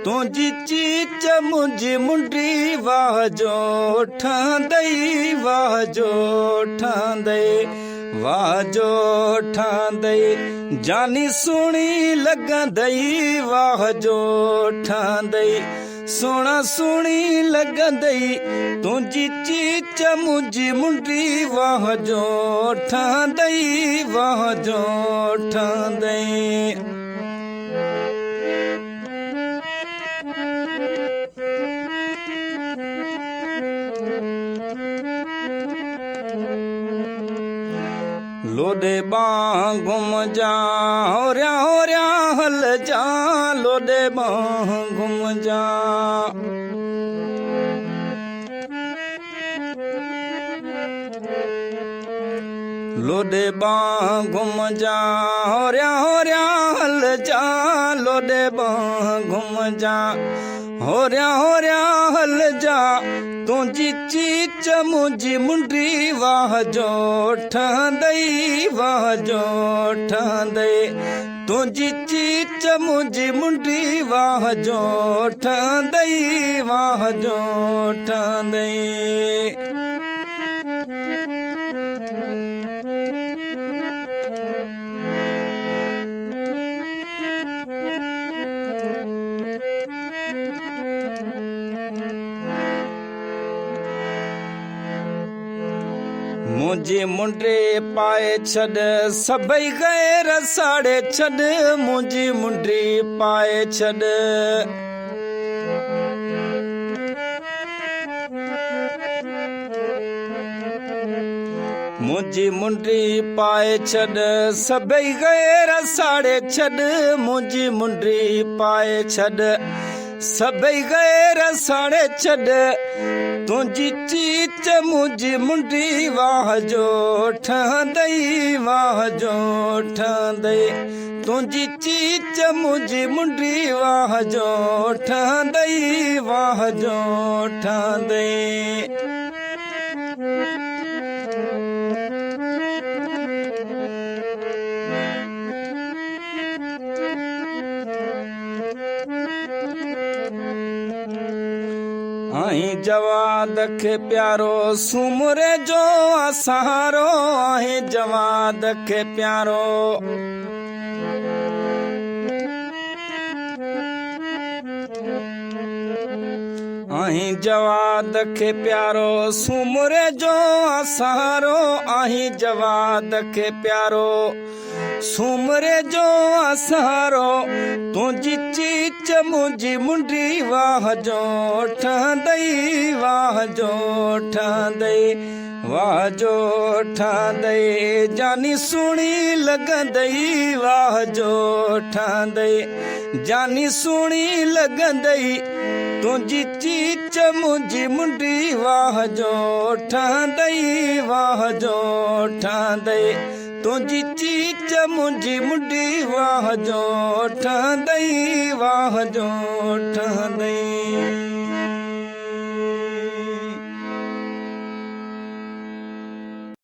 तुझी चीच मुंहिंजी मुंडी वाह जो ठांदई वाह जो ठांदई वाह जो ठांदई जानी सुणी लगंदई वाह जो ठांदई सोना सुणी लगंदई तुझी चीच मुंहिंजी मुंडी वाह जो ठांदई वाह जो ठांदई। लोडे बां घुम जा हो रहा हल जा लोडे बां घुम जा लोडे बां घुम जा हो रहा हल जा लोडे बां घुम जा हो रहा हल जा तुझी चीच मुंहिंजी मुंडी वाह जो ठांदई वाह जो ठांदई तुझी चीच मुंहिंजी मुंडी वाह जो ठांदई वाह जो ठांदई। मुंहिंजी मुंडे पाए छॾ सभई गैर साड़े छॾ मुंहिंजी मुंडी पाए छॾ मुंहिंजी मुंडी पाए छॾ सभई गैर साड़े छॾ मुंहिंजी मुंडी पाए छॾ सभई गैर साड़े छॾ तुझी चीच मुंहिंजी मुंडी वाह जो ठांदई वाह जो ठांदई तुझी चीच मुंहिंजी मुंडी वाह जो ठांदई वाह जो ठांदई। आई जवाद खे प्यारो सुमरे जो सहारो आई जवाद खे प्यारो आई जवाद खे प्यारो सुमरे जो सहारो आई जवाद खे प्यारो सुमरे जो सहारो तुझी चीच मुंहिंजी मुंडी वाह जो ठांदई वाह जो ठांदई वाह जो ठांदई जानी सुणी लगंदई वाह जो ठांदई जानी सुणी लगंदई तुझी चीच मुंहिंजी मुंडी वाह जो ठांदई वाह जो ठांदई तुझी चीच मुंहिंजी मुंडी वाह जो ठांदई वाह जो ठांदई।